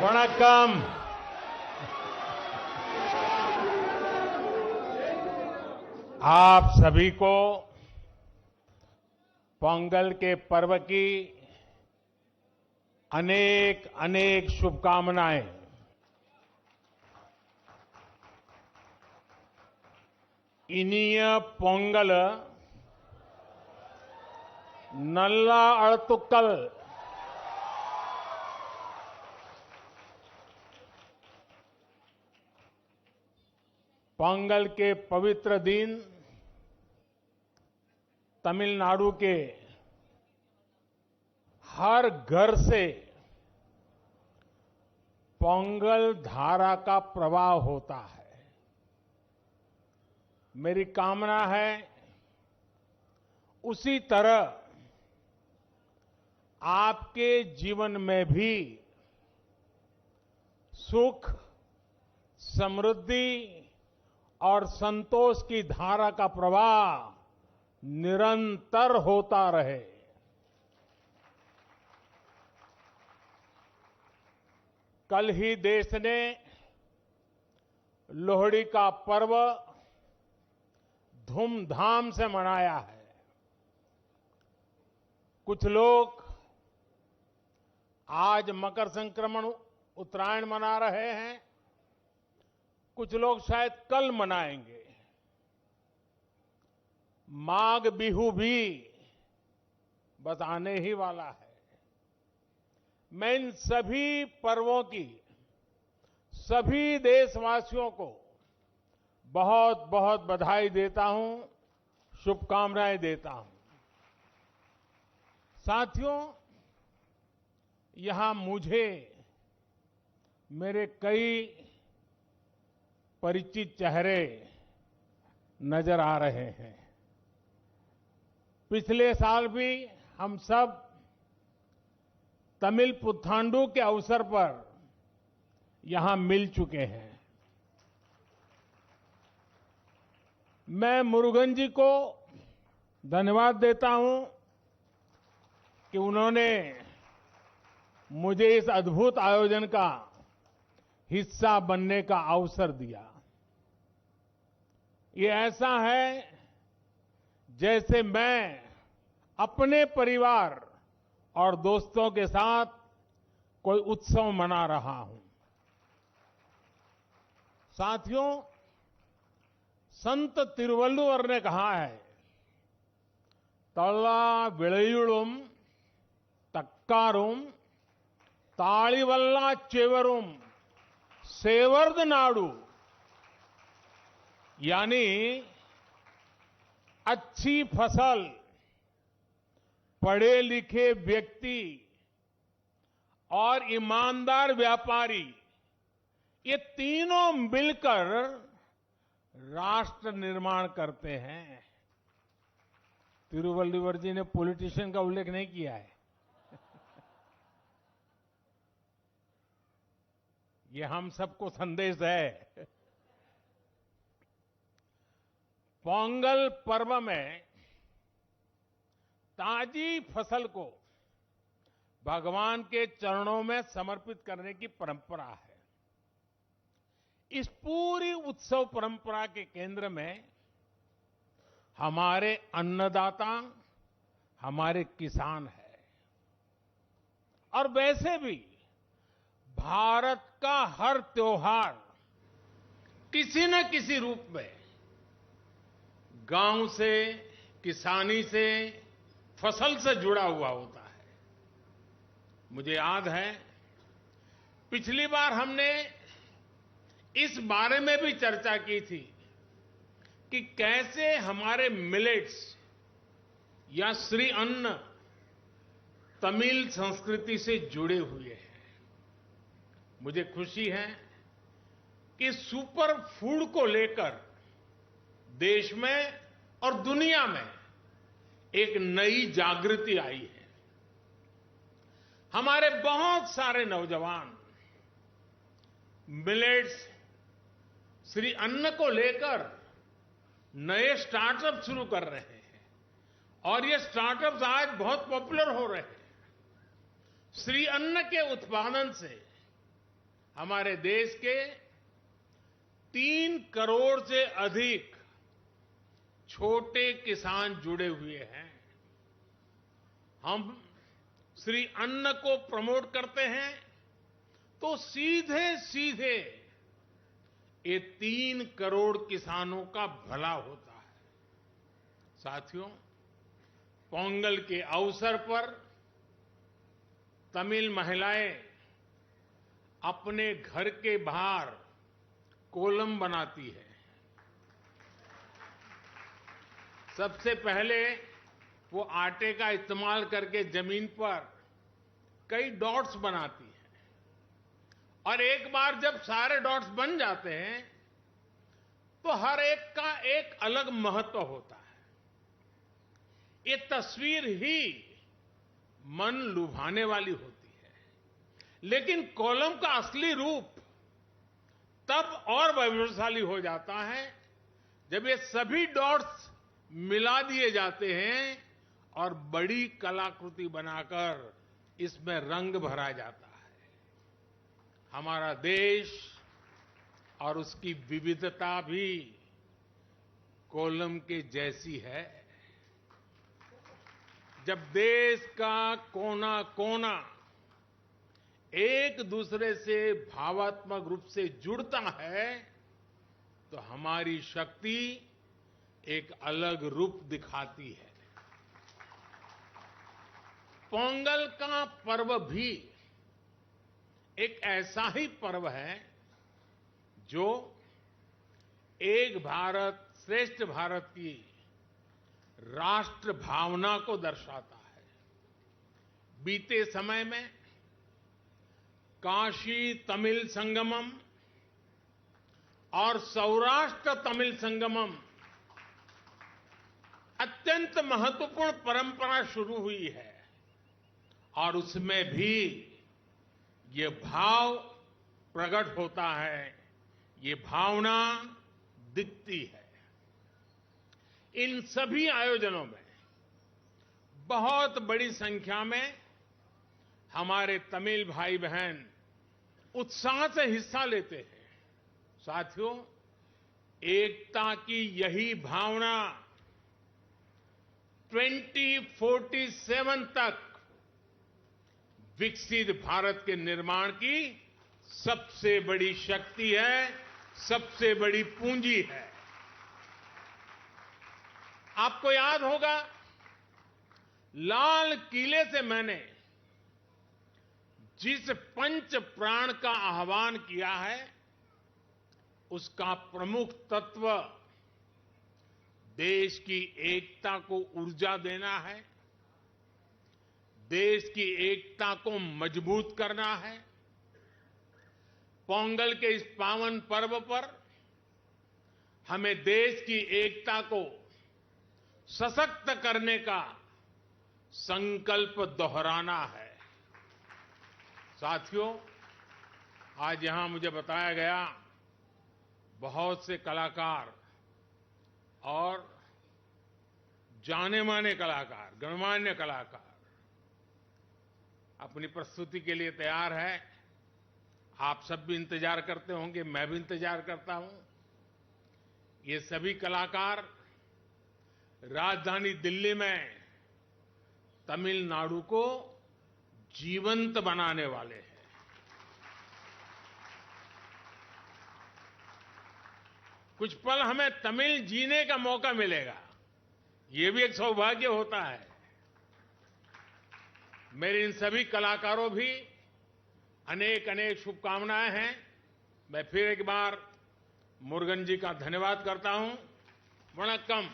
वणक्कम। आप सभी को पोंगल के पर्व की अनेक अनेक शुभकामनाएं। इनिय पोंगल नल्ला अळतुक्कल। पोंगल के पवित्र दिन तमिलनाडु के हर घर से पोंगल धारा का प्रवाह होता है। मेरी कामना है उसी तरह आपके जीवन में भी सुख, समृद्धि और संतोष की धारा का प्रवाह निरंतर होता रहे। कल ही देश ने लोहड़ी का पर्व धूमधाम से मनाया है। कुछ लोग आज मकर संक्रमण उत्तरायण मना रहे हैं, कुछ लोग शायद कल मनाएंगे। माघ बिहू भी बस आने ही वाला है। मैं इन सभी पर्वों की सभी देशवासियों को बहुत बहुत बधाई देता हूं, शुभकामनाएं देता हूं। साथियों, यहां मुझे मेरे कई परिचित चेहरे नजर आ रहे हैं। पिछले साल भी हम सब तमिल पुथांडु के अवसर पर यहां मिल चुके हैं। मैं मुरुगन जी को धन्यवाद देता हूं कि उन्होंने मुझे इस अद्भुत आयोजन का हिस्सा बनने का अवसर दिया। ये ऐसा है जैसे मैं अपने परिवार और दोस्तों के साथ कोई उत्सव मना रहा हूं। साथियों, संत तिरुवल्लुवर ने कहा है, तल्ला विळयुळुम तक्कारुम ताळिवल्ला चेवरुम सेवर्द नाडु। यानी अच्छी फसल, पढ़े लिखे व्यक्ति और ईमानदार व्यापारी, ये तीनों मिलकर राष्ट्र निर्माण करते हैं। तिरुवल्लुवर जी ने पॉलिटिशियन का उल्लेख नहीं किया है। ये हम सबको संदेश है। पोंगल पर्व में ताजी फसल को भगवान के चरणों में समर्पित करने की परंपरा है। इस पूरी उत्सव परंपरा के केंद्र में हमारे अन्नदाता, हमारे किसान है। और वैसे भी भारत का हर त्योहार किसी न किसी रूप में गांव से, किसानी से, फसल से जुड़ा हुआ होता है। मुझे याद है पिछली बार हमने इस बारे में भी चर्चा की थी कि कैसे हमारे मिलेट्स या श्री अन्न तमिल संस्कृति से जुड़े हुए हैं। मुझे खुशी है कि सुपर फूड को लेकर देश में और दुनिया में एक नई जागृति आई है। हमारे बहुत सारे नौजवान मिलेट्स, श्री अन्न को लेकर नए स्टार्टअप शुरू कर रहे हैं और ये स्टार्टअप्स आज बहुत पॉपुलर हो रहे हैं। श्री अन्न के उत्पादन से हमारे देश के 3 करोड़ से अधिक छोटे किसान जुड़े हुए हैं। हम श्री अन्न को प्रमोट करते हैं तो सीधे सीधे ये 3 करोड़ किसानों का भला होता है। साथियों, पोंगल के अवसर पर तमिल महिलाएं अपने घर के बाहर कोलम बनाती है। सबसे पहले वो आटे का इस्तेमाल करके जमीन पर कई डॉट्स बनाती है और एक बार जब सारे डॉट्स बन जाते हैं तो हर एक का एक अलग महत्व होता है। ये तस्वीर ही मन लुभाने वाली होती है, लेकिन कोलम का असली रूप तब और वैभवशाली हो जाता है जब ये सभी डॉट्स मिला दिए जाते हैं और बड़ी कलाकृति बनाकर इसमें रंग भरा जाता है। हमारा देश और उसकी विविधता भी कोलम के जैसी है। जब देश का कोना कोना एक दूसरे से भावात्मक रूप से जुड़ता है तो हमारी शक्ति एक अलग रूप दिखाती है। पोंगल का पर्व भी एक ऐसा ही पर्व है जो एक भारत श्रेष्ठ भारत की राष्ट्र भावना को दर्शाता है। बीते समय में काशी तमिल संगमम और सौराष्ट्र तमिल संगमम अत्यंत महत्वपूर्ण परंपरा शुरू हुई है और उसमें भी ये भाव प्रकट होता है, ये भावना दिखती है। इन सभी आयोजनों में बहुत बड़ी संख्या में हमारे तमिल भाई बहन उत्साह से हिस्सा लेते हैं। साथियों, एकता की यही भावना 2047 तक विकसित भारत के निर्माण की सबसे बड़ी शक्ति है, सबसे बड़ी पूंजी है। आपको याद होगा, लाल किले से मैंने जिस पंच प्राण का आह्वान किया है उसका प्रमुख तत्व देश की एकता को ऊर्जा देना है, देश की एकता को मजबूत करना है। पोंगल के इस पावन पर्व पर हमें देश की एकता को सशक्त करने का संकल्प दोहराना है। साथियों, आज यहां मुझे बताया गया बहुत से कलाकार और जाने-माने कलाकार, गणमान्य कलाकार अपनी प्रस्तुति के लिए तैयार है। आप सब भी इंतजार करते होंगे, मैं भी इंतजार करता हूं। ये सभी कलाकार राजधानी दिल्ली में तमिलनाडु को जीवंत बनाने वाले हैं। कुछ पल हमें तमिल जीने का मौका मिलेगा, ये भी एक सौभाग्य होता है। मेरे इन सभी कलाकारों भी अनेक अनेक शुभकामनाएं हैं। मैं फिर एक बार मुरुगन जी का धन्यवाद करता हूं। वणक्कम।